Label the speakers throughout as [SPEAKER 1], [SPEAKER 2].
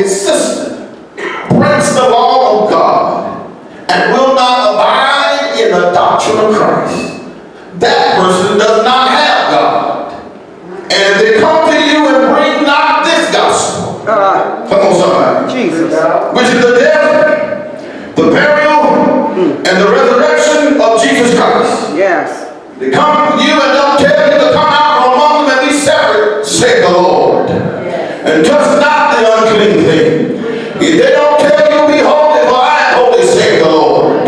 [SPEAKER 1] existence breaks the law of God and will not abide in the doctrine of Christ, that person does not have God. And if they come to you and bring not this gospel, come on somebody,
[SPEAKER 2] Jesus,
[SPEAKER 1] which is the death, the burial, and the resurrection of Jesus Christ.
[SPEAKER 2] yes.
[SPEAKER 1] They come to you and don't tell you to come out from among them and be separate, said the Lord. And touch not the unclean thing. If they don't tell you be holy, for I am holy, said the Lord.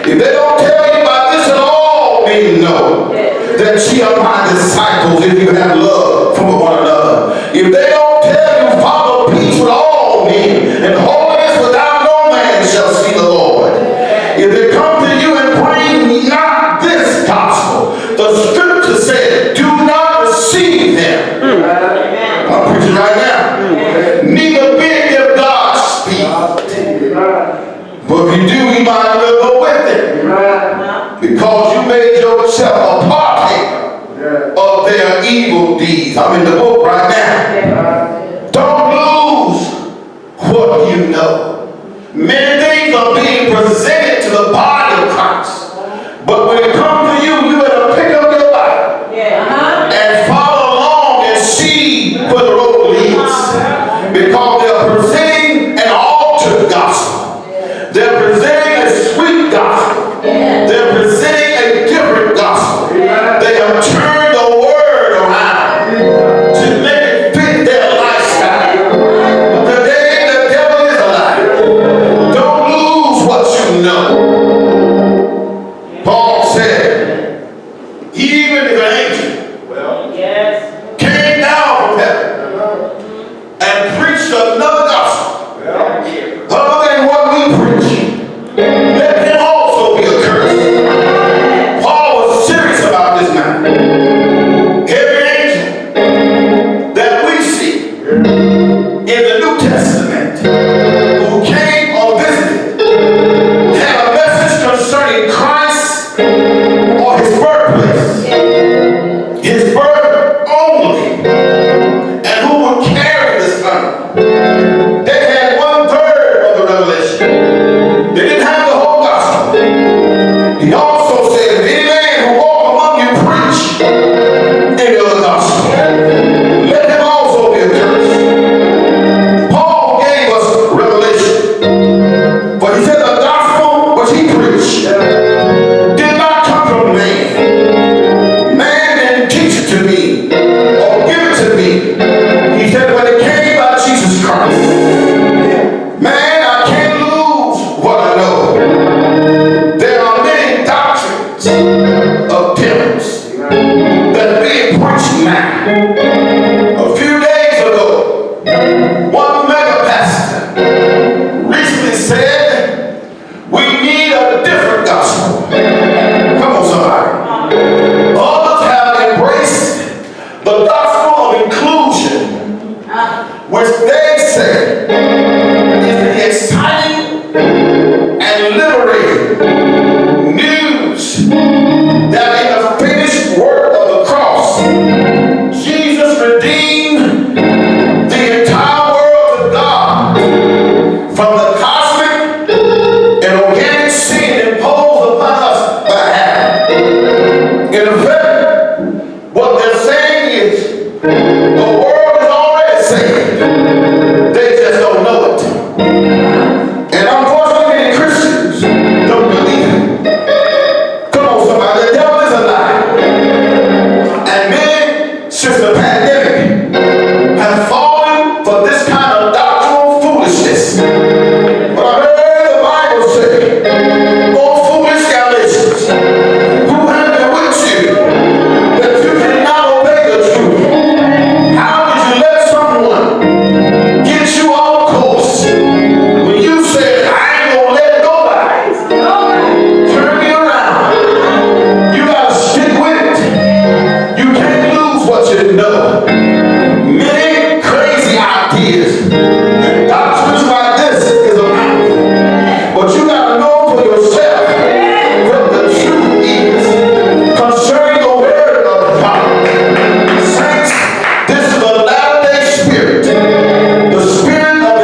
[SPEAKER 1] If they don't tell you by this and all men know that ye are my disciples if you have love for one another. If they don't tell you follow peace with all men and holiness without no man shall see the Lord. If they come to you and bring not this gospel, the scripture said, do not receive them. I'm preaching right now. Neither bid them God speak. But if you do, he might as well go with it. Because you made yourself a partaker of their evil deeds. I'm in the book right now. Don't lose what you know. Many things are being presented to the body of Christ. But when it comes to you, you better pick up your Bible and follow along and see where the road leads. Because they're presenting an altered gospel. They're presenting a sweet gospel. They're presenting a different gospel. They have turned the word around to make it fit their lifestyle. But today the devil is alive. Don't lose what you know. Paul said, even if an angel came down from heaven and preached another gospel other than what we preach, let him also be accursed. Paul was serious about this matter. Every angel that we see in the New Testament who came or visited had a message concerning Christ or his birthplace, his birth only, and who would carry the Son. They had 1/3 of the revelation. They didn't have the whole gospel. He also said, if any man who walk among you preach any other gospel, let him also be accursed. Paul gave us revelation. But he said the gospel which he preached did not come from man. Man didn't teach it to me or give it to me. He said when it came by Jesus Christ. Man, I can't lose what I know. There are many doctrines of devils that are being preached now. A few days ago, one mega pastor recently said, we need a different gospel. Come on, somebody. Others have embraced the gospel of inclusion, which they say is the exciting and liberating news that in the finished work of the cross, Jesus redeemed the entire world to God from the cosmic and organic sin imposed upon us by Adam. In effect, what they're saying is the world is already saved. They just don't know it. And unfortunately, many Christians don't believe it. Come on, somebody. The devil is alive. And many, since the pandemic, have fallen for this kind of doctrinal foolishness. But I heard the Bible say, oh foolish Galations, who have bewitched you, that you cannot obey the truth? How did you let someone get you off course when you said, I ain't gonna let nobody turn me around? You gotta stick with it. You can't lose what you know. Many crazy ideas and doctrines like this is around. But you gotta know for yourself what the truth is concerning the word of God. Saints, this is a latter-day spirit. The spirit of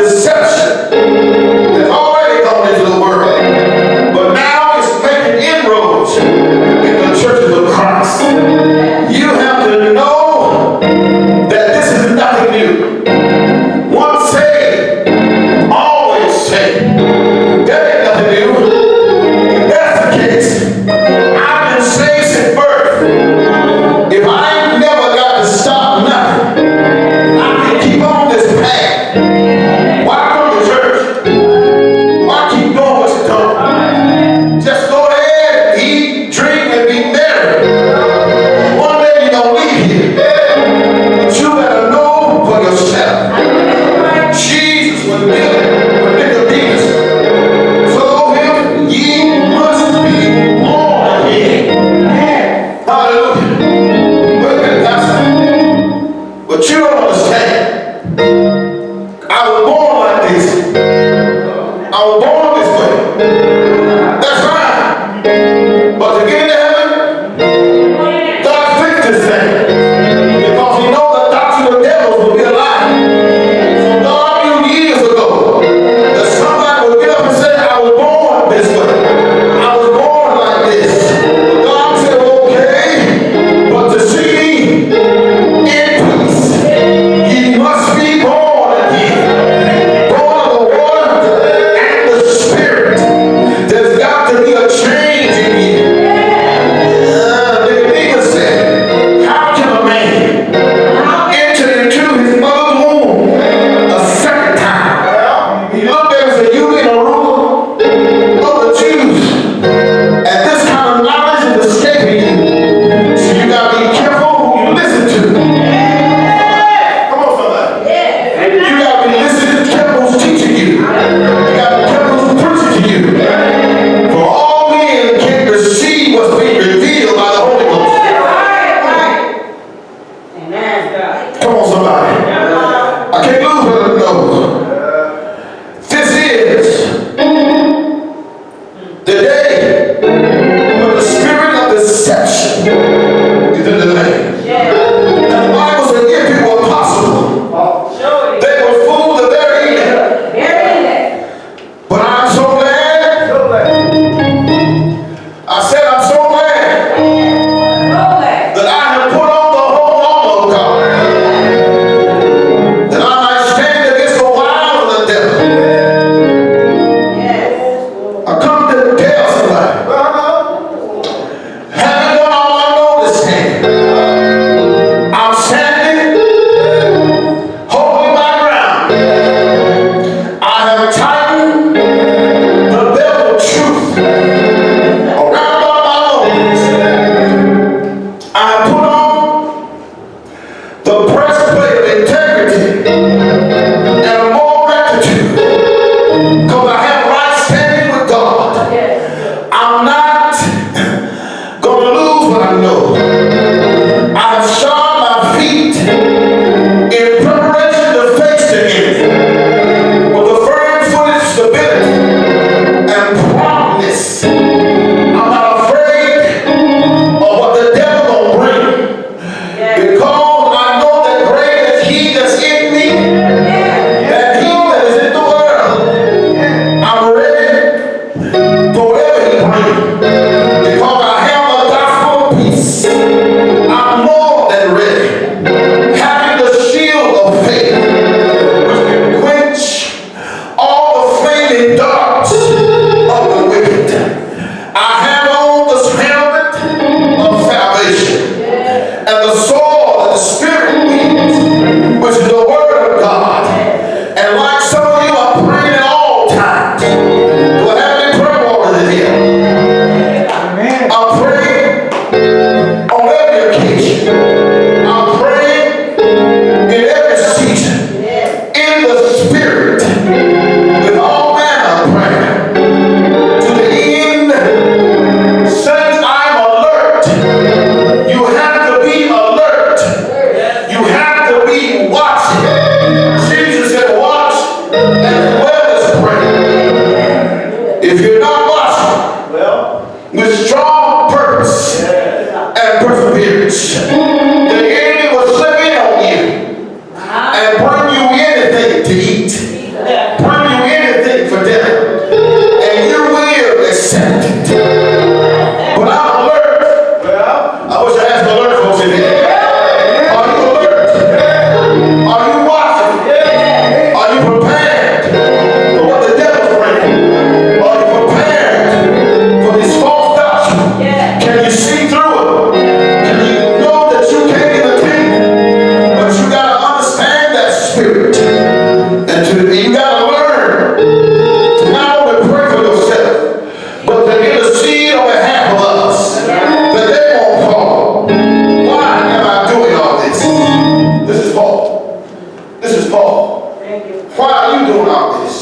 [SPEAKER 1] are you doing all this?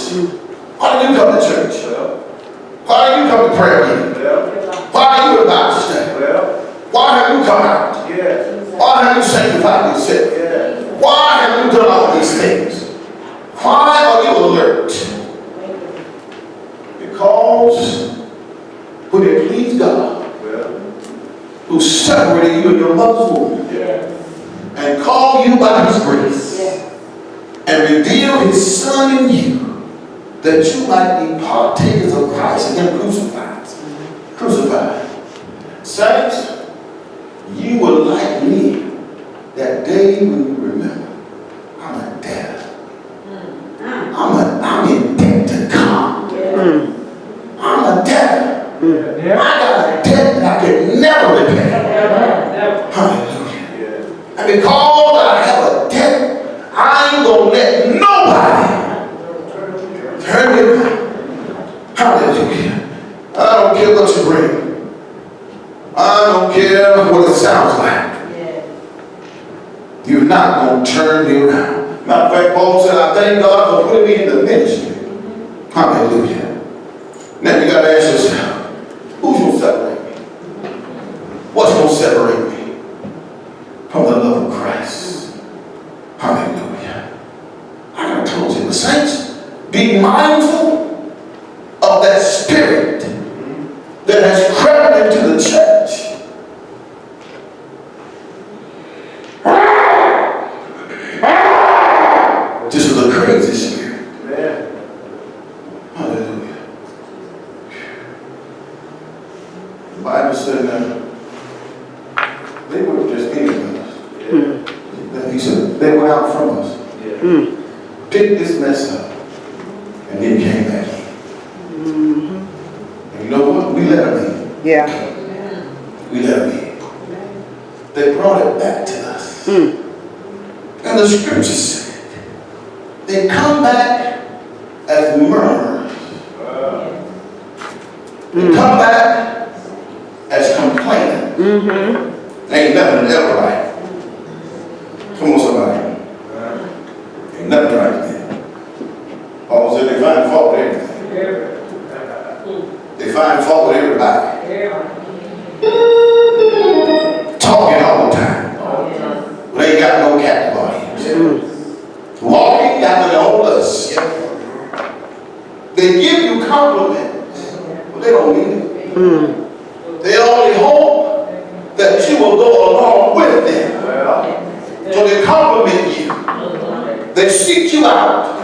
[SPEAKER 1] Why do you come to church? Why do you come to prayer meeting? Why are you about to study? Why have you come out? Why have you sanctified yourself? Why have you done all these things? Why are you alert? Because when it pleased God, who separated you in your mother's womb, and called you by his grace, and revealed his Son in you, that you might be partakers of Christ and him crucified. Saints, you were like me that day when you remember, I'm a debtor. I'm in debt to God. I'm a debtor. I got a debt that I could never repay. Hallelujah. And because I have a debt, I ain't gonna let nobody turn me around. Hallelujah. I don't care what you bring. I don't care what it sounds like. You're not going to turn me around. Matter of fact, Paul said, I thank God for putting me in the ministry. Hallelujah. Now you got to ask yourself, who's going to separate me? What's going to separate me from the love of Christ? Hallelujah. I got to close it. The saints, be mindful of that spirit that has crept into the church. This is a crazy spirit. Hallelujah. The Bible said that they weren't just any of us. He said they went out from us, picked this mess up, and then came back in. And you know what? We let them in. We let them in. They brought it back to us. And the scripture said, they come back as murmurers. They come back as complaining. Ain't nothing ever right. Come on, somebody. Ain't nothing right there. Paul said they find fault with everything. They find fault with everybody. Talking all the time. But they ain't got no captive audience. Walking after their own lust. They give you compliments, but they don't mean it. They only hope that you will go along with them. So they compliment you. They seek you out.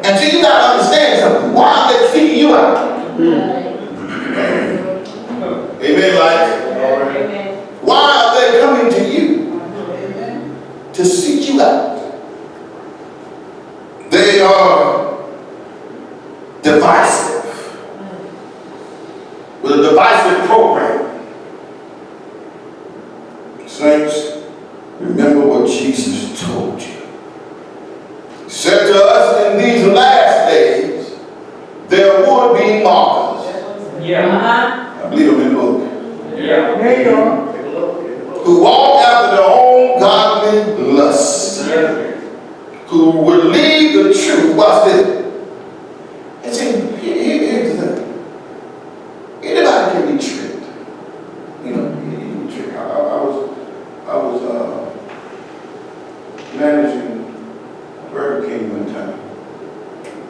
[SPEAKER 1] And so you got to understand something. Why are they seeking you out? Amen, life. Why are they coming to you? To seek you out. They are divisive. With a divisive program. Saints, remember what Jesus told you. He said to us, in these last days, there would be mockers. I believe them in the book. Who walk after their own godly lusts. Who will leave the truth. Watch this. And see, here's the thing. Anybody can be tricked. You know, you can be tricked. I was managing Burger King one time.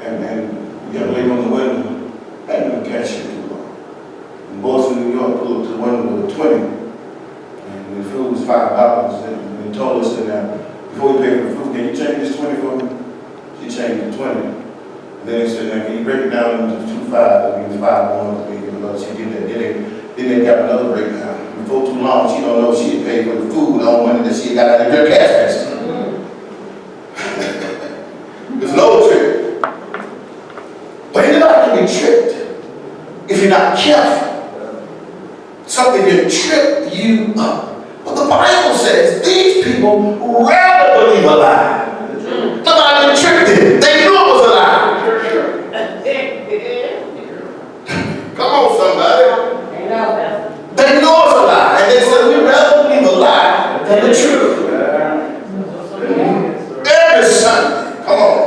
[SPEAKER 1] And you got a lady on the window. I ain't gonna catch you too long. And boys in New York pulled up to the window with a 20. And the food was $5. And they told us that before we paid for the food, can you change this 20 for me? She changed the 20. And then they said, now can you break it down into 2 5s? I mean, 5 1s. She did that. Then they got another breakdown. Before too long, she don't know she had paid for the food on money that she got out of her cash register. There's no trick. But anybody can be tricked if you're not careful. Something can trip you up. But the Bible says these people rather believe a lie. Nobody been tricked in. They knew it was a lie. Come on, somebody. They knew it was a lie. And they said, we'd rather believe a lie than the truth. Every Sunday, come on.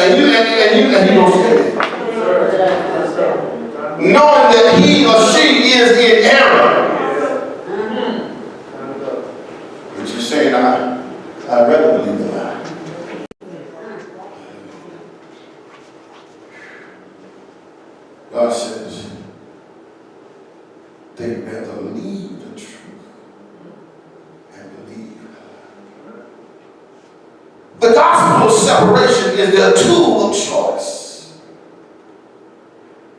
[SPEAKER 1] and you gonna stay there. Knowing that he or she is in error. But you're saying, I'd rather believe the lie. God says, they rather leave the truth and believe the lie. The gospel of separation is their tool of choice.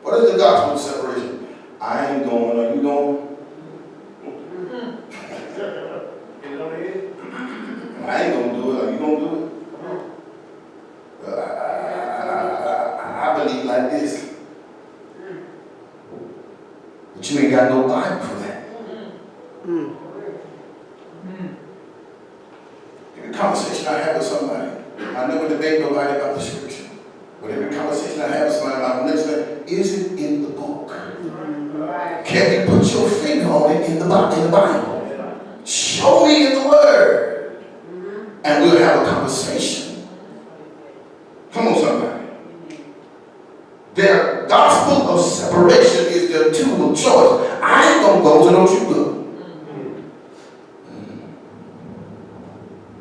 [SPEAKER 1] What is the gospel of separation? I ain't going, are you going? I ain't going to do it, are you going to do it? Well, I believe like this. But you ain't got no Bible for that. Every conversation I have with somebody, I never debate nobody about the scripture. But every conversation I have with somebody about the next thing, is it in the book? Can you put your finger on it in the Bible? Show me in the Word. And we'll have a conversation. Come on, somebody. Their gospel of separation is their tool of choice. I ain't going to go, so don't you go.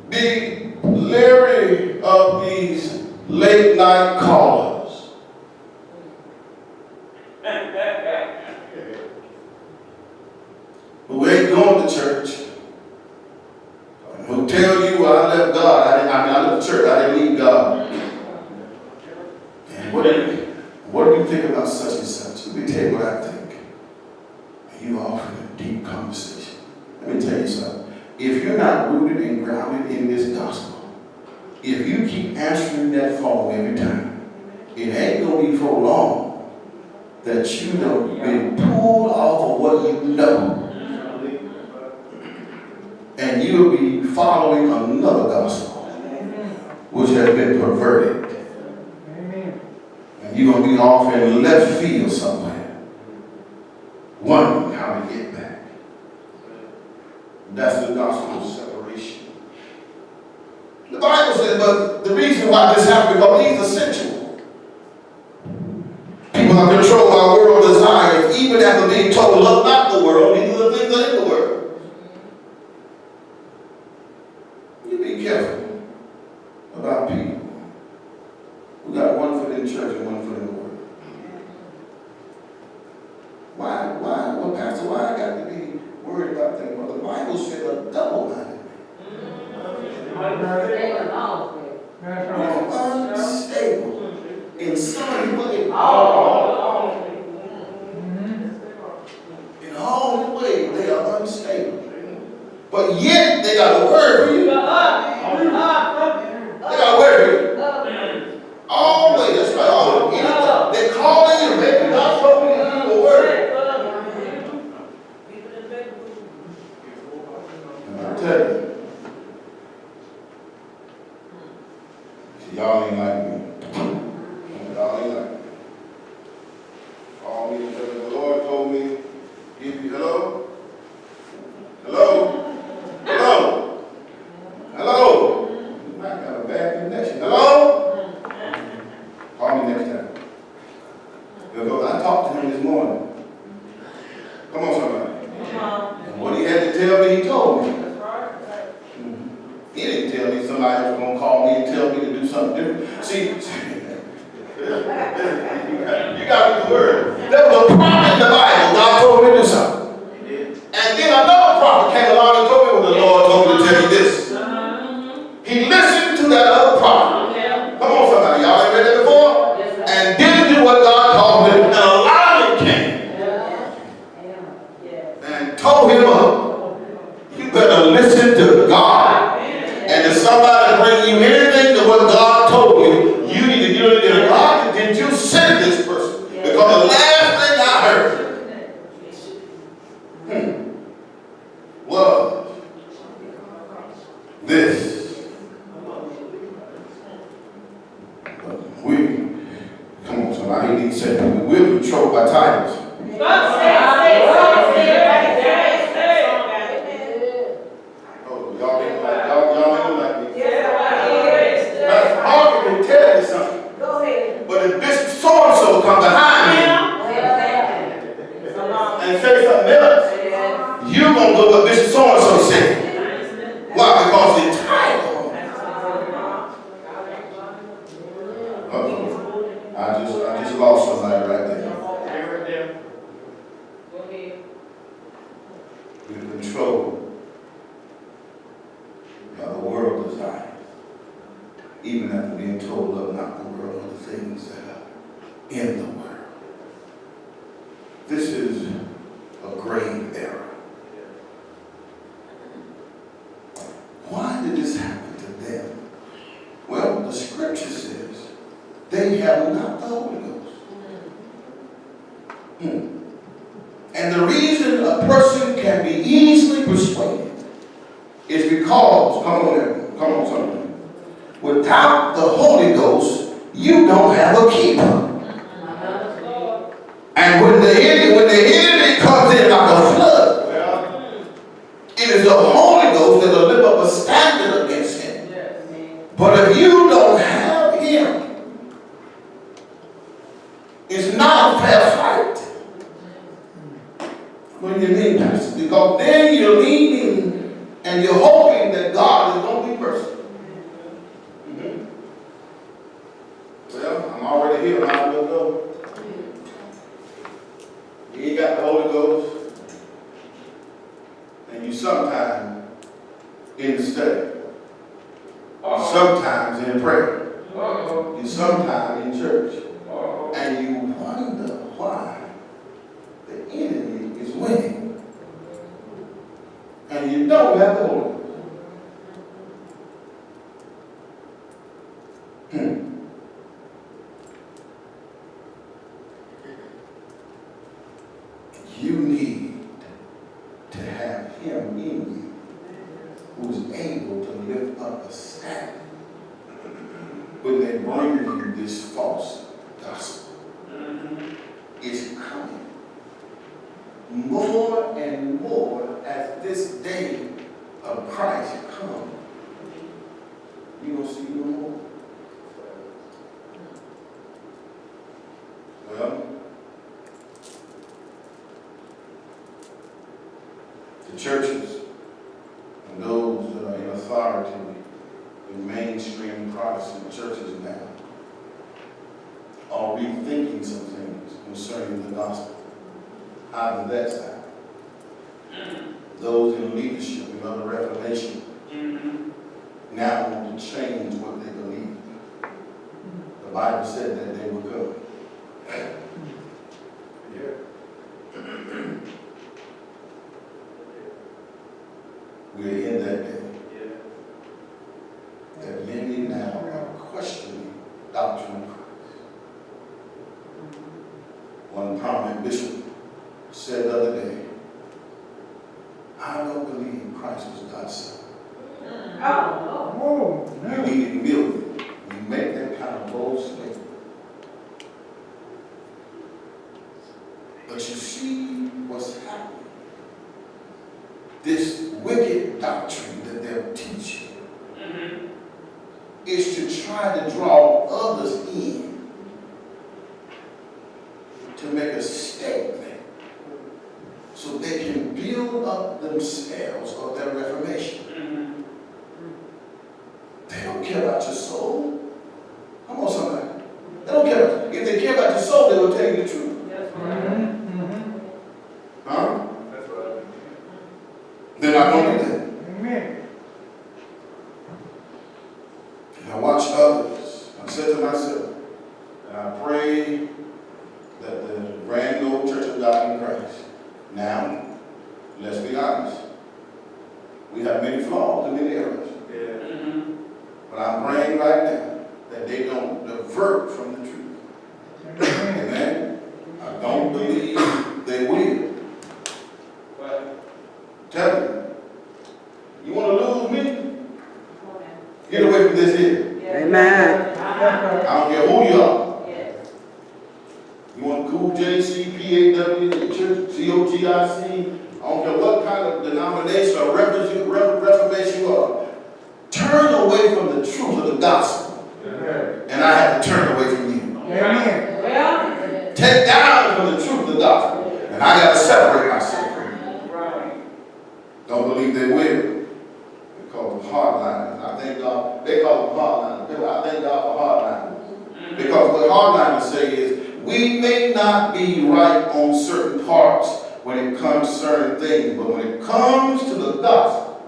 [SPEAKER 1] Be leery of these late night callers. Who ain't going to church. Who tell you, well, I left God. I left the church. I didn't leave God. And what do you think about such and such? Let me tell you what I think. And you offer a deep conversation. Let me tell you something. If you're not rooted and grounded in this gospel, if you keep answering that phone every time, it ain't going to be for long that you know you've been pulled off of what you know. And you'll be following another gospel, which has been perverted. And you're going to be off in left field somewhere, wondering how to get back. That's the gospel of separation. The Bible says, but the reason why this happened, because these are sensual. People are controlled by world desires, even after being told, love not the world, these are the things that are in the world. You be careful about people who got one foot in church and one foot in the world. Why, well, Pastor, why I got to be worried about things? Well, the Bible said a double-minded unstable. In some way, in all ways, they are unstable. But yet, they got a word for you. They got a word for you. Always, that's right. Always. They're calling you, maybe not supposed to give you a word. And I tell you, y'all ain't like me. Y'all ain't like me. All me and the Lord told me, give you hello? Hello? Hello? Hello? I got a bad connection. Hello? Call me next time. Because I talked to him this morning. Come on, somebody. And what he had to tell me, he told me. He didn't tell me somebody was going to call me and tell me to do something different. See, you got the word. There was a prophet in the Bible. God told me to do something. And then another prophet came along and told me, well, the Lord told me to tell you this. He listened to that other prophet. Come on, somebody. Y'all ain't read that before? And didn't do what God told him. And Elijah came and told him up. You better listen to God. And if somebody bring you anything to what God told you, you need to get it in. God, did you send this person? Because the last thing I heard was this. We, come on, somebody, he needs to say, we're controlled by titles. Y'all ain't like me. Pastor Harvey can tell you something. Uh-oh. I just lost somebody right there. We're controlled by the world desire, even after being told of not the world, but the things that are in the world. This is a grave error. Why did this happen to them? Well, the scripture says they have not the Holy Ghost. And the reason a person can be easily persuaded is because, come on, somebody. Without the Holy Ghost, you don't have a keeper. And when the enemy comes in like a flood, it is the Holy Ghost that will lift up a standard against him. But if you don't have him, it's not a fair fight. What do you mean, Pastor? Because then you're leaning and you're hoping that God is going to be merciful. Well, I'm already here. Might as well go. You ain't got the Holy Ghost. And you sometimes in the study. You sometimes in prayer. You sometimes in church. And you wonder why the enemy is winning. And you don't have the Holy Ghost. You need to have him in you who's able to lift up a standard when they bring you this false gospel. It's coming more and more as this day of Christ comes. You don't see no more. Well, the churches and those that are in authority in mainstream Protestant churches now are rethinking some things concerning the gospel. Out of that side. Those in leadership and other reformation now want to change what they believe. The Bible said that they would go. We're in that day. That many now are questioning doctrine of Christ. One prominent bishop said the other day, I don't believe Christ was God's son. You need to build it. You make that kind of bold statement. But you see what's happening. This wicked doctrine that they're teaching is to try to draw others in to make a statement so they can build up themselves of their reformation. They don't care about your soul. Come on, somebody. They don't care. If they care about your soul, they will tell you the truth.
[SPEAKER 2] That's right.
[SPEAKER 1] Huh?
[SPEAKER 2] That's right.
[SPEAKER 1] They're not going to do that.
[SPEAKER 2] Amen.
[SPEAKER 1] And I watch others. I said to myself, and I pray that the brand new Church of God in Christ, now, let's be honest, we have many flaws and many errors.
[SPEAKER 2] Yeah.
[SPEAKER 1] But I'm praying right now that they don't divert from the truth. Amen? I don't believe they will. But tell me, you want to lose me? Get away from this here.
[SPEAKER 3] Amen.
[SPEAKER 1] I don't care who you are. You want cool JC, PAW, church, COGIC, I don't care what kind of denomination or reformation you are. Turn away from the truth of the gospel.
[SPEAKER 2] Amen.
[SPEAKER 1] And I have to turn away from you.
[SPEAKER 2] Amen.
[SPEAKER 1] Take down from the truth of the gospel. And I got to separate myself from you. Don't believe they will. They call them hardliners. I thank God. They call them hardliners. I thank God for hardliners. what hardliners say is, we may not be right on certain parts when it comes to certain things, but when it comes to the gospel,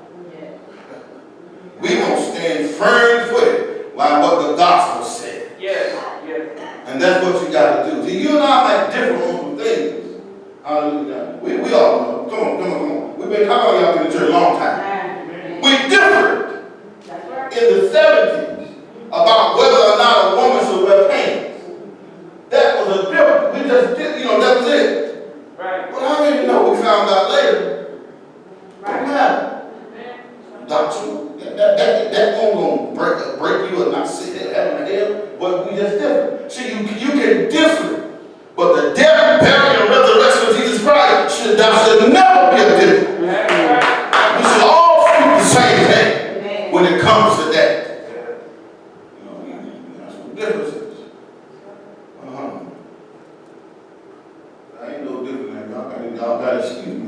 [SPEAKER 1] we gonna stand firm-footed like what the gospel said.
[SPEAKER 2] Yes, yes.
[SPEAKER 1] And that's what you got to do. See, you and I might differ on some things. Hallelujah. We all know. Come on. We've been, how long y'all been in church a long time? We differed in the 70s about whether or not a woman should wear pants. That was a difference. We just did, that was it.
[SPEAKER 2] Right.
[SPEAKER 1] But I didn't know. We found out later. Right. Yeah. Doctrine. That won't break you or not sit there heaven and hell. But we just different. See, you can differ. But the death, burial, and resurrection of Jesus Christ should never be a difference. We should all speak the same thing when it comes to that. That's what differences. I ain't no different than y'all got to excuse me.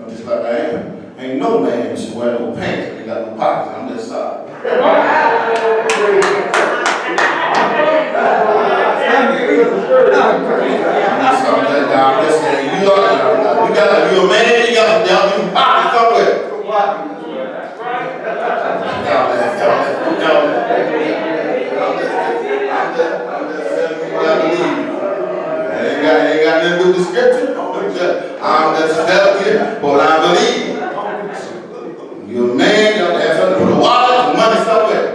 [SPEAKER 1] I'm just like I am. Ain't no man should wear no pants if he got no pockets. I'm just sorry. You're a man, you got some pockets somewhere. Ain't got nothing to do with the scripture. I'm just telling you what I believe. You're a man, you have to have something to put a wallet and money somewhere.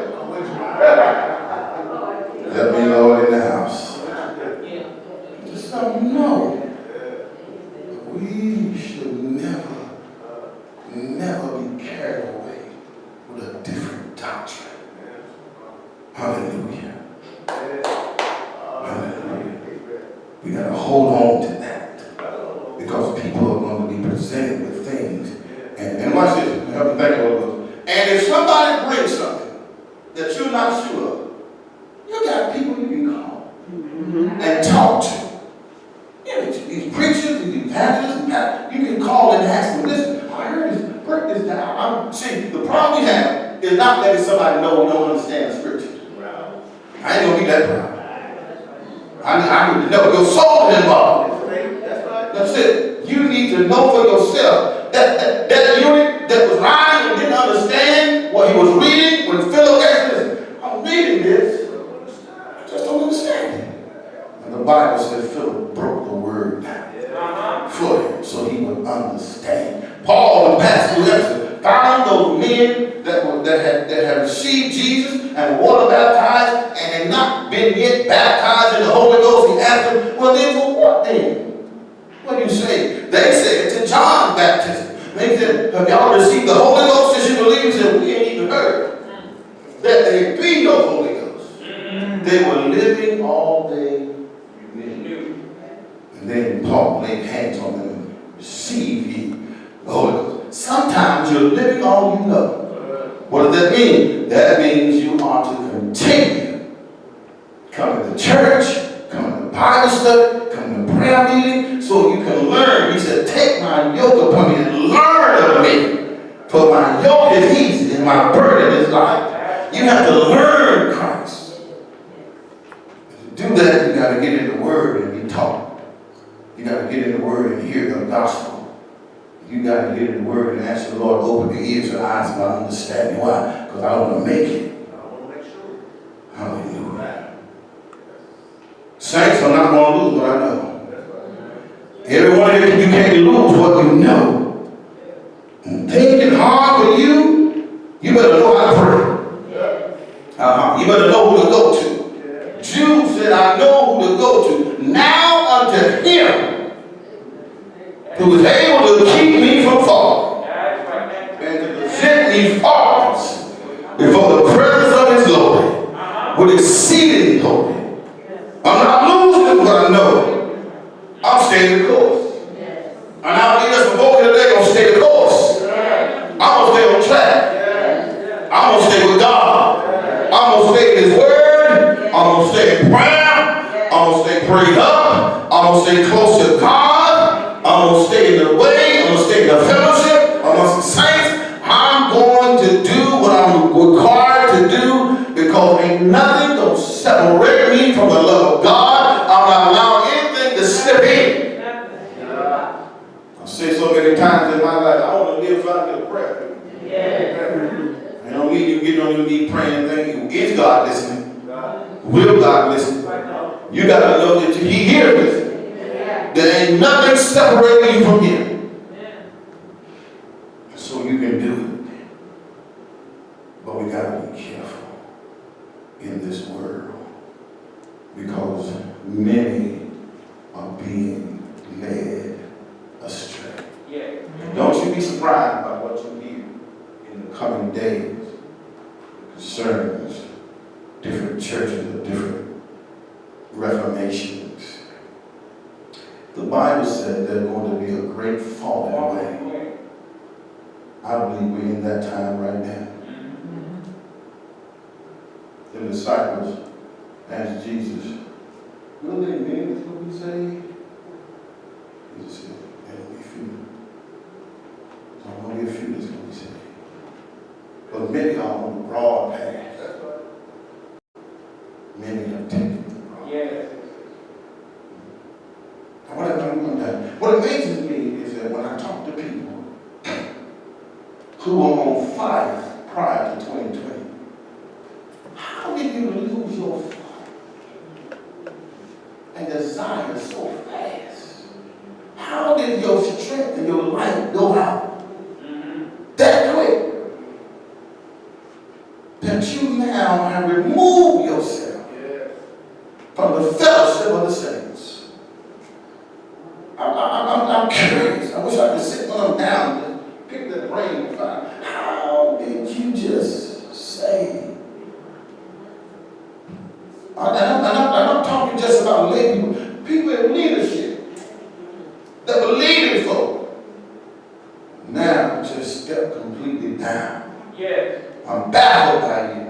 [SPEAKER 1] Let me know in the house. Just so you know, we should never be carried away with a different doctrine. Hallelujah. Hallelujah. We got to hold on to that because people are going to be presented with things. And watch this. Help me think of it. And if somebody brings something that you're not sure of, you got people you can call and talk to. These preachers, these evangelists, you can call and ask them, listen, I heard this, break this down. See, the problem we have is not letting somebody know we don't understand the scriptures. I ain't gonna be that proud. I need to know your soul is involved. That's it. You need to know for yourself that unit that was riding and didn't understand what he was reading when Philip asked this. I'm reading this. I just don't understand it. And the Bible says Philip broke the word down for him so he would understand. Paul and Pastor Webster found those men that had received Jesus and water baptized and had not been yet baptized in the Holy Ghost. He asked them, well, then for what then? What do you say? They said to John baptism. They said, have y'all received the Holy Ghost since you believe? He said, we ain't even heard that there be no Holy Ghost. They were living all they knew. And then Paul laid hands on them and received the Holy Ghost. Sometimes you're living all you know. What does that mean? That means you are to continue coming to church, coming to Bible study, coming to prayer meeting, so you can learn. He said, take my yoke upon me and learn of me. For my yoke is easy and my burden is light. You have to learn Christ. To do that, you got to get in the Word and be taught. You got to get in the Word and hear the gospel. You got to get in the Word and ask the Lord, open the ears and eyes of my understanding. Why? Because I want to make it. Hallelujah. Saints, I'm not going to lose what I know. Every one of you can't lose what you know. And things get hard for you, you better know how to pray. You better know who to go to. Jude said, I know who to go to. Now unto him who is able to keep me from falling and to present me faultless before the presence of his glory with exceeding glory. I'm not losing what I know. I'm staying the course. And I believe that's the book today going to stay the course. I'm going to stay on track. I'm going to stay with God. I'm going to stay in his word. I'm going to stay in prayer. I'm going to stay prayed up. I'm going to stay close to God. I'm going to stay in the way. I'm going to stay in the fellowship amongst the saints. I'm going to do what I'm required to do because ain't nothing going to separate me from the love of God. I'm not allowing anything to slip in. I've said so many times in my life, I want to live so I can get a prayer. I don't need you getting on your knee praying. Thank you. Is God listening? Will God listen? You got to know that He hears us. There ain't nothing separating you from Him. So you can do it. But we got to be careful in this world, because many are being led astray. Don't you be surprised by what you hear in the coming days concerns different churches or different reformations. The Bible said there's going to be a great falling away. I believe we're in that time right now. The disciples asked Jesus, will they many that's going to be saved? Jesus said, there will be few. There's going to be a few that's going to be saved. But many are on the broad path. Many have taken the broad path. What amazes me is that when I talk to people who were on fire prior to 2020, how did you lose your fire and desire so fast? How did your strength and your life go out that quick that you now have removed yourself from the fellowship of the saints? I'm curious. I wish I could sit them down and pick their brain and find, how did you just say? I'm not talking just about lay people. People in leadership that believe in folk now just step completely down. I'm baffled by you.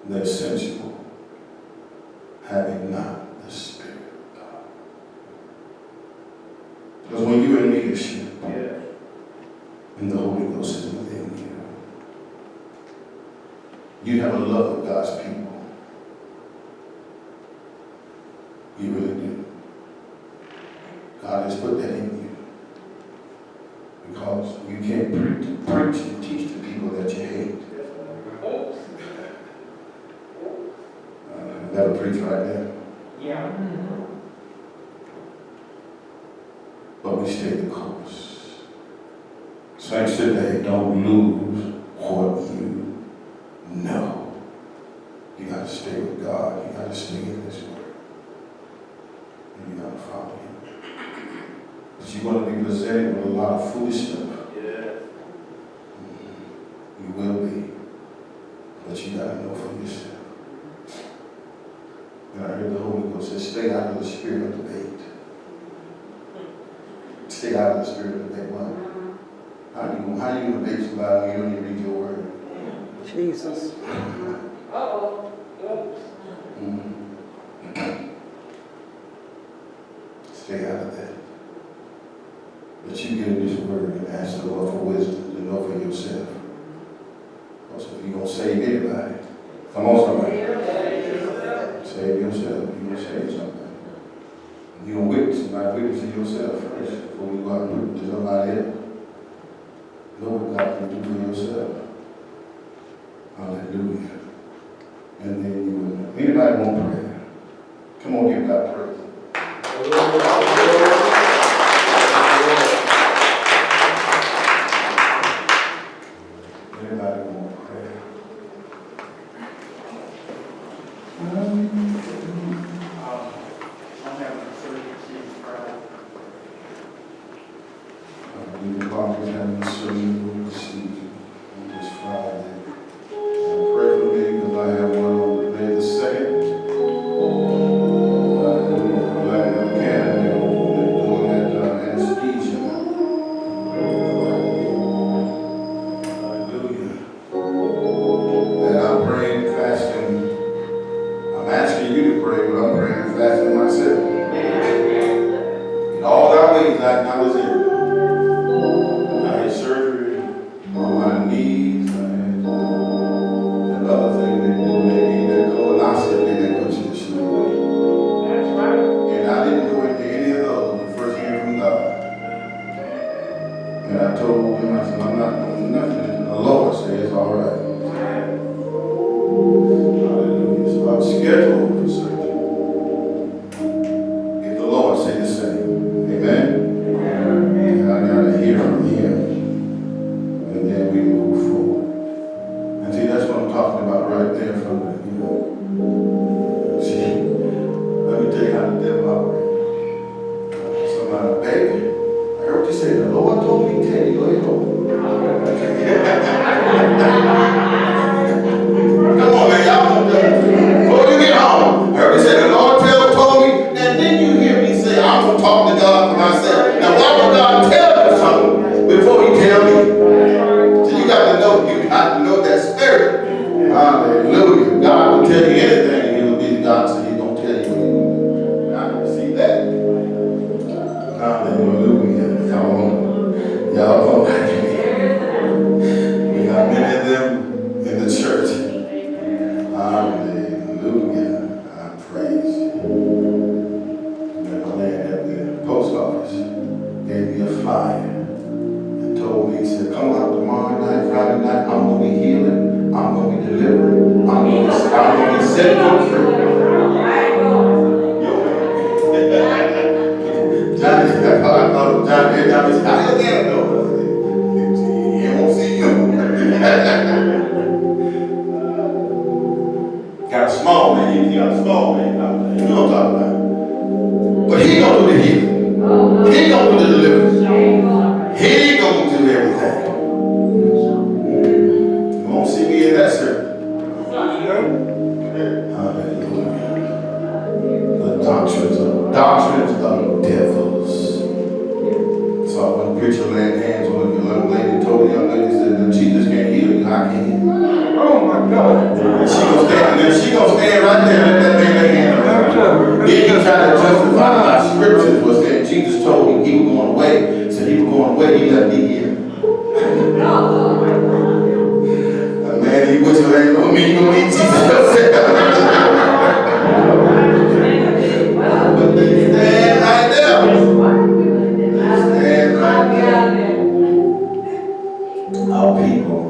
[SPEAKER 1] They're sensual, having not the Spirit of God. Because when you're in leadership, and the Holy Ghost is within you, you have a love of God's people. You really do. God has put that in you. Because you can't preach and teach the people that you hate. That'll preach right there. But we stay the course. Saints today, don't lose what you know. You got to stay with God. You got to stay in His Word. And you got to follow Him. But you're going to be presented with a lot of foolish stuff. You will be. But you got to know for yourself. And I heard the Holy Ghost say, stay out of the spirit of debate. Stay out of the spirit of debate. Why? How you debate somebody when you don't even read your word?
[SPEAKER 3] Jesus.
[SPEAKER 1] Stay out of that. But you get in this word and ask the Lord for wisdom to know for yourself. Because if you're going to save anybody, come on somebody. Save yourself. You're going to save somebody. You're going to witness somebody, witness to yourself first before you go out and witness to somebody else. Know what God can do for yourself. Hallelujah. And then you will know. Anybody want prayer? Come on, give God praise. Anybody want prayer?
[SPEAKER 2] I'm having a surgery Friday.
[SPEAKER 1] We are having certain procedure on this Friday. Pray for me because I have one on May the 2nd. I'm glad that they're doing that anesthesia. Hallelujah. set folk free. Johnny, I thought Johnny said, how you look at him though? He won't see you. Got a small man, he got a small man out there. You know what I'm talking about. But he gonna do the healing. He gonna do the deliverance. He gonna do everything. You won't see me in that service. Hallelujah. The doctrines of devils. So when the preacher laid hands on the young lady, told the young lady, said, Jesus can't heal you, I can. Oh my God. And she gonna stand right there and let that man lay hands on her. Then he tried to justify my scriptures was that Jesus told him he was going away. So he was going away, he let me heal. Man, he went to ain't no me, you gonna need Jesus. But they stand right there. Stand right there. Our people.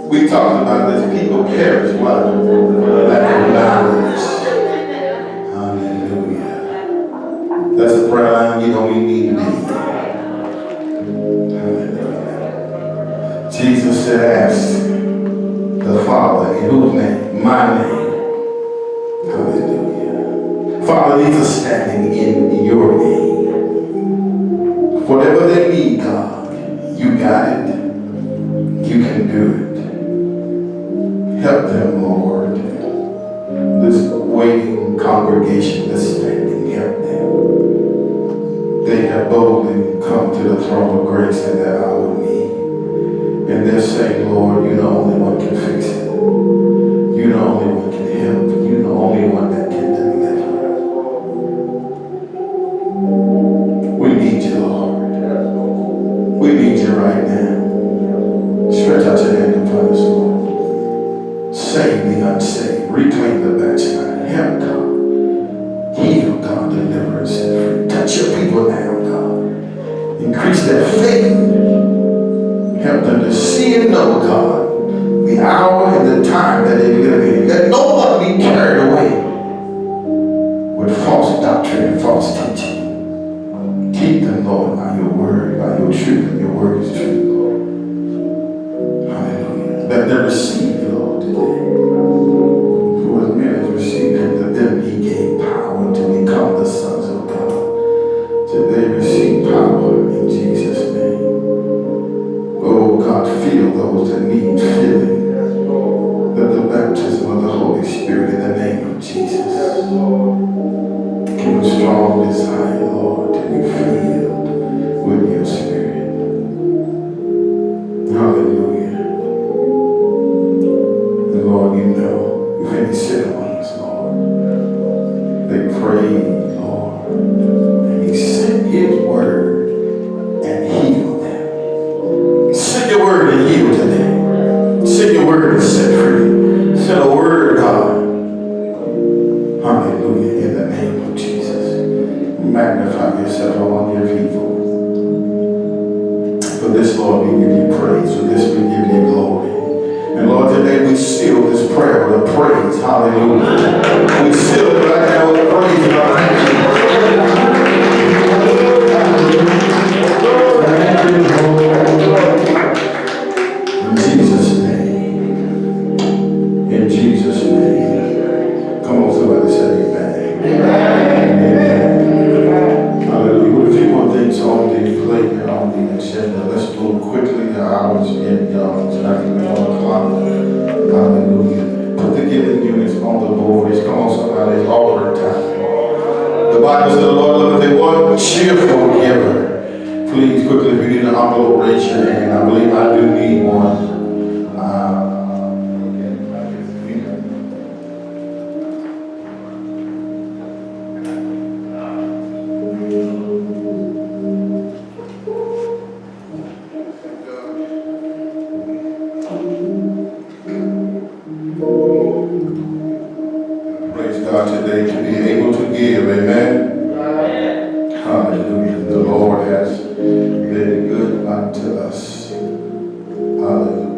[SPEAKER 1] We talked about this. People perish. Why? Lack of knowledge. Hallelujah. That's a prayer line you don't even need to be. Hallelujah. Jesus said, ask the Father in whose name? My name. Hallelujah. Father, these are standing in your name. Whatever they need, God, you got it. You can do it. Help them, Lord. This waiting congregation, this standing, help them. They have boldly come to the throne of grace in their hour of need. And they're saying, Lord, you're the only one can fix it. You're the only one can help. You're the only one that can deliver. We need you, Lord. We need you right now. Stretch out your hand upon us, Lord. Save the unsaved. Reclaim the backslider. Help God. Heal God. Deliver and set free. Touch your people now, God. Increase their faith. Help them to see and know, God, the hour and the time that they live in. Let no one be carried away with false doctrine and false teaching. Keep them, Lord, by your word, by your truth, and your word is true. Hallelujah. Let them receive you, Lord, today. For as many as received him, to them he gave power to become the sons of God. Today receive power in Jesus' name. Oh God, feel those that need filling. Let the baptism of the Holy Spirit in the name of Jesus. Give a strong desire, Lord, to be filled with your Spirit. Hallelujah. And Lord, you know, if any sit among us, Lord, they prayed, Lord, and he sent his word and healed them. Send your word and heal today. Send your word and set free. Send a word, God. Hallelujah, in the name of Jesus. Magnify yourself among your people. For this, Lord, we give you praise. For this, we give you glory. And Lord, today we seal this prayer with a praise. Hallelujah. We seal it right now with a praise and a thank you. In Jesus' name. In Jesus' name. Come on, somebody say amen. Amen. Hallelujah. With a few more things on the plate and on the agenda. Let's move quickly. The hours in tonight is 1 o'clock. Hallelujah. Put the giving units on the board. Come on, somebody. It's offering time. The Bible says the Lord looketh at one cheerful giver. Please, quickly, if you need an envelope, raise your hand. I believe I do need one. Praise God today to be able to give. Amen. Hallelujah. The Lord has been good unto us. Hallelujah.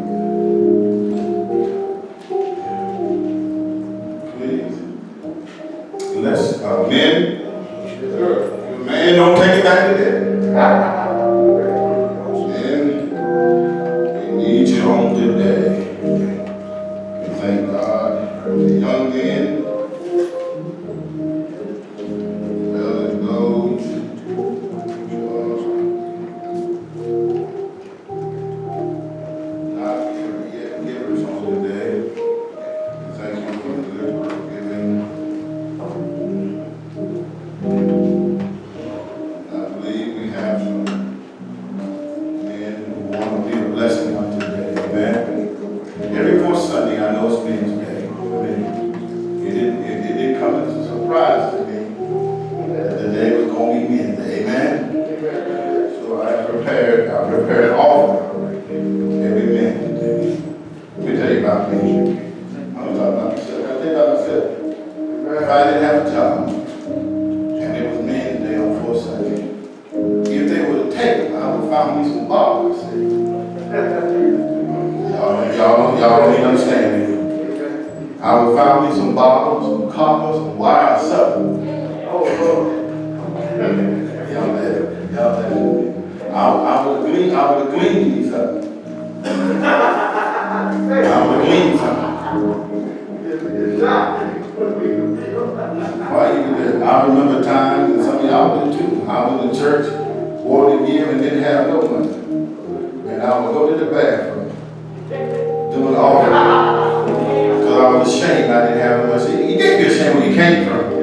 [SPEAKER 1] y'all don't even understand me. I would find me some bottles, some coppers, some wire, something. Y'all there. I would have gleaned these up. I would have gleaned something. Why you do that? I remember times, and some of y'all did too. I was in church, wanted to give and didn't have no money. And I would go to the bathroom, doing all that. Because I was ashamed I didn't have no money. You did be ashamed where you came from. We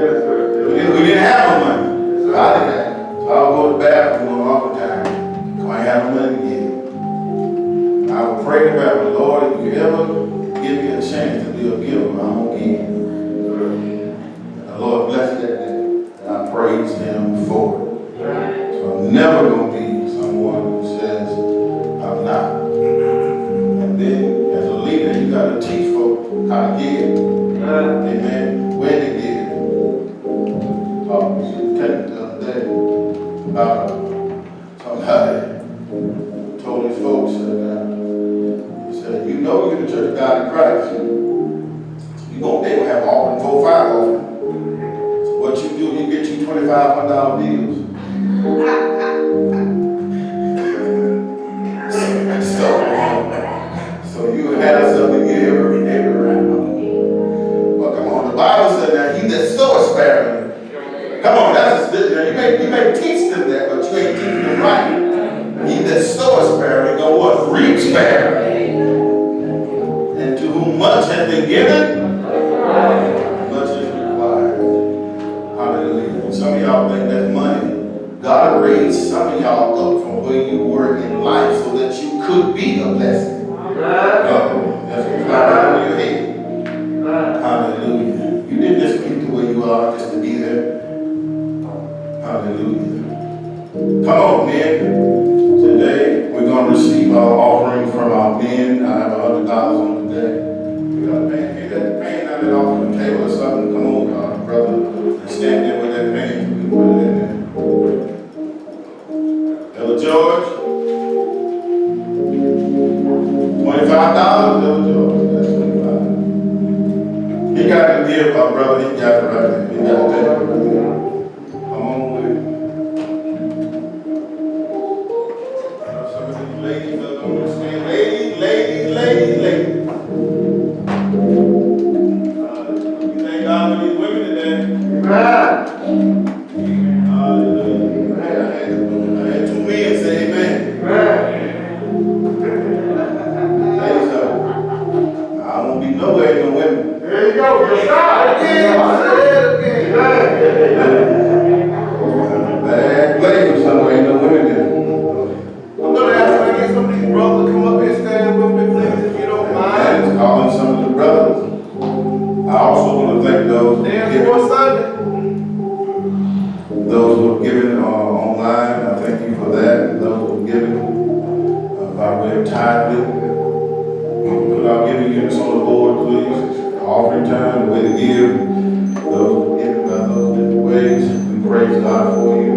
[SPEAKER 1] didn't have no money. So I didn't have it. So I would go to the bathroom all the time. So I ain't have no money to give. I would pray to God, Lord, if you ever give me a chance to be a giver, I'm going to give. The Lord bless that day. And I praise Him for it. So I'm never going to be someone who says I'm not. And then, as a leader, you got to teach folk how to give. Amen. When to give. Talking to the other day about somebody told his folks that he said, you know you're the Church of God in Christ. They gonna have offering 4-5 offering. So what you do, you get you $2,500 bills. So you have something to give every round. But come on, the Bible said that he that soweth sparingly. Come on, you may teach them that, but you ain't teaching them right. He that soweth sparingly gonna what? Reap sparingly. And to whom much has been given, much is required. Hallelujah. Some of y'all think that's money. God raised some of y'all up from where you were in life so that you could be a blessing. That's what's right over your head. Hallelujah. You didn't just get to where you are just to be there. Hallelujah. Come on, men. Today we're going to receive our offering from our men. I have $100 on today. We got a pen. Get that pen out of off the table or something. Come on, brother. And stand there with that pen. We put it in there. Elder George. $25, Elder George. That's 25. He got to give, my brother. He got it right there. He got to take it right there. Come on with it. Some of these ladies don't understand. Ladies. You thank God for these women today. Hallelujah. I had 2 men say amen. Ladies, I won't be nowhere no women.
[SPEAKER 3] There you go. Yes, sir.
[SPEAKER 1] Bad place somewhere, ain't no women there.
[SPEAKER 3] I'm going to ask if I get some of these brothers to come up here and stand with me, please, if you don't mind.
[SPEAKER 1] And it's calling some of the brothers. I also want to thank those who have given online. I thank you for that. And those who have given by way of tithing. Put our giving units on the board, please. Offering time, the way to give. Those who have given by those different ways. We praise God for you.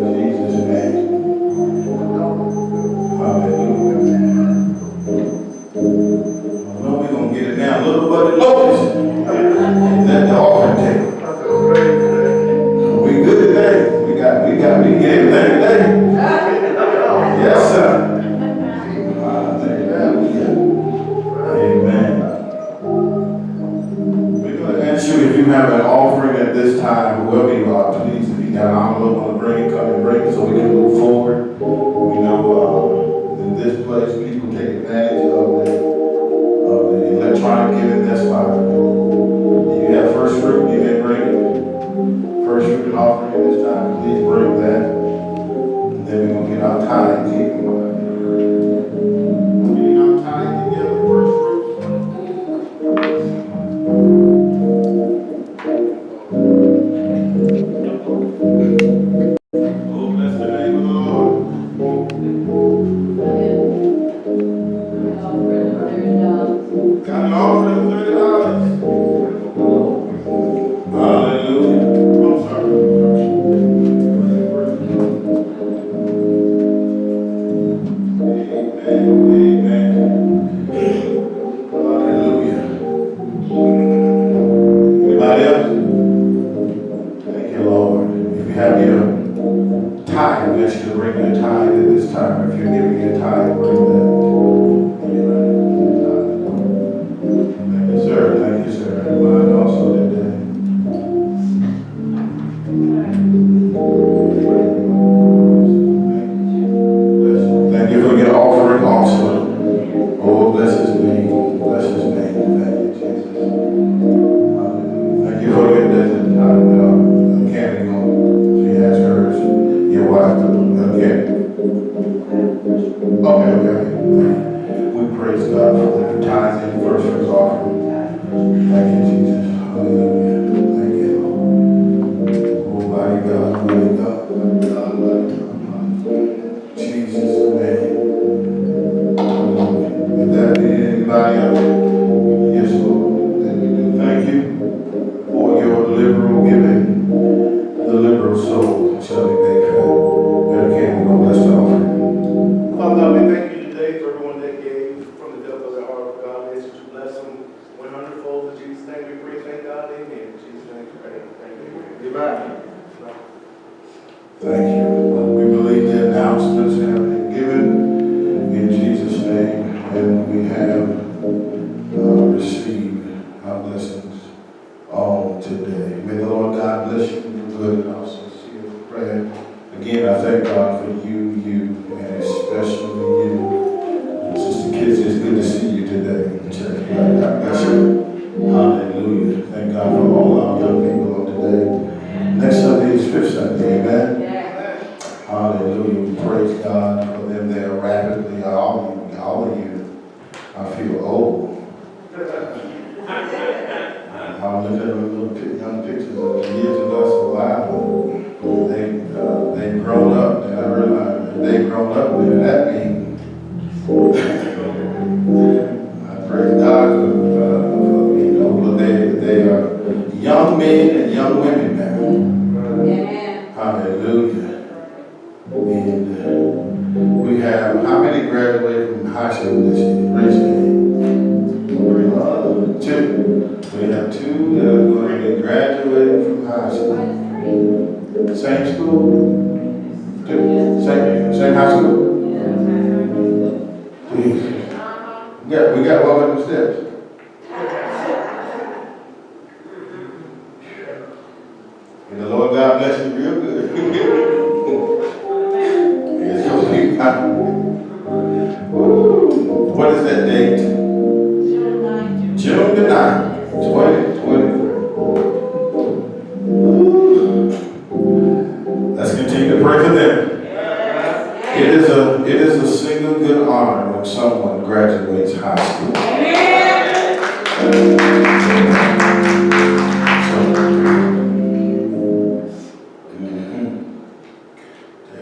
[SPEAKER 1] In Jesus' name. Hallelujah. Well, we're going to get it now. Little buddy Locust is at the offering table. We good today. We get everything today. Yes, sir. Hallelujah. Amen. We're going to ask you if you have an offering at this time, whoever you are, please, if you got an envelope on the bring, come and bring it so we can move forward. We know in this place people take advantage of the electronic giving. That's fine. If you have first fruit, you can bring it. First fruit and offering this time, please bring that. And then we're going to get our tithes even. Getting our tithes together, first fruits. Hallelujah. Anybody else? Thank you, Lord. If you have your tithe, we ask you to bring your tithe at this time. If you're giving your tithe, bring that. Thank you, sir. Thank you, sir. Mine also did that. Thank you for your offering also. Oh, bless his name. Bless his name. Thank you, Jesus. Thank you for your desert time. Candy, she has hers. Your wife, okay. Okay. We praise God for the tithes and first fruits offering. Thank you, Jesus. Hallelujah. Thank you, Lord. Oh, mighty God, mighty God, mighty God, mighty God. Jesus' name. With that being anybody else? Yes, Lord. That we do. Thank you for your liberal giving. The liberal soul shall be made fat. Better can we go bless the offering.
[SPEAKER 3] Father God, we thank you today for everyone that gave from the depth of their heart. God, we ask you to bless them 100-fold. In Jesus' name we pray. Thank God. Amen. In Jesus' name we pray. Thank you. Amen.
[SPEAKER 1] Thank you. We believe the announcements have been given in Jesus' name, and we have received our blessings all today. May the Lord God bless you with good and also sincere prayer. Again, I thank God for you, and especially you. Sister Kizzy, it's good to see you today in church. God bless you. Hallelujah. Thank God for all our young people on today. Next Sunday is Fifth Sunday, amen? Hallelujah. We praise God for them there rapidly. All of you, I feel old. I'm looking at little young pictures of years ago, so wow. They've grown up, and I realize that they've grown up, what does that mean? I praise God for but they are young men and young women now. Hallelujah. And we have, how many graduated from high school this year? Raise your hand. Two. We have two that are going to be graduating from high school. Same school? Two. Same high school? Yeah, we got one of the steps. And the Lord God bless you real good. It's going to be what is that date? June the 9th, 2024. Let's continue to pray for them. It is a single good honor when someone graduates high school.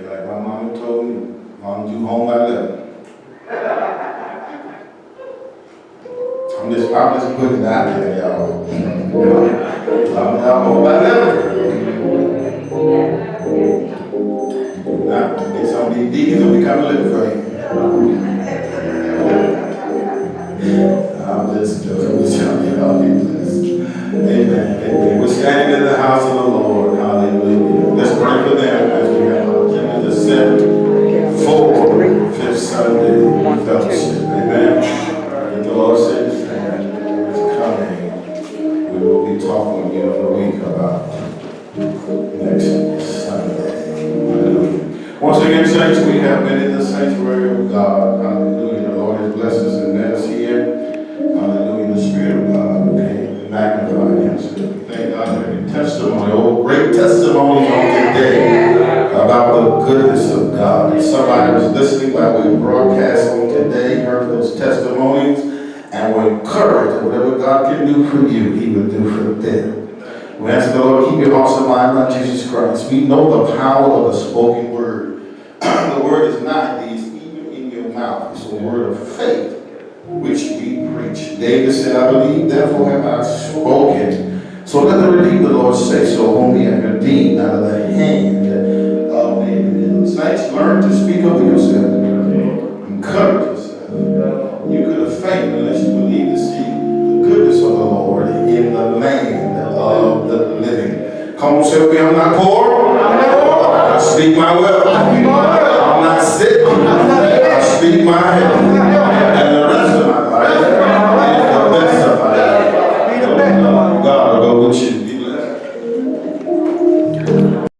[SPEAKER 1] Like my mama told me, Mom, you home by 11. I'm just putting it out there, y'all. I'm home by 11. Now, get some of these deacons will be coming looking for you. I'm just joking with y'all. Be blessed. Amen. We're standing in the house of the Lord. Hallelujah. Let's pray for them as we have our agenda to set for Fifth Sunday fellowship. Amen. And the Lord said His name is coming. We will be talking to you in a week about next Sunday. Hallelujah. Once again, saints, we have been in the sanctuary of God. Hallelujah. The Lord has blessed us and met us here. Hallelujah. The Spirit of God came and magnified Him. So we thank God for every testimony, great testimonies on today about the goodness of God. And somebody was listening while we were broadcasting today, heard those testimonies, and were encouraged that whatever God can do for you, He will do for them. We ask the Lord, keep your hearts and mind on Jesus Christ. We know the power of the spoken word. The word is not these, even in your mouth. It's a word of faith, which we preach. David said, I believe, therefore have I spoken. So let the redeemed of the Lord say so, whom He has redeemed out of the hand of the enemy. Saints, learn to speak over yourself. Encourage on, say with me, I'm not poor. I speak my wealth. I'm not sick. I speak my health.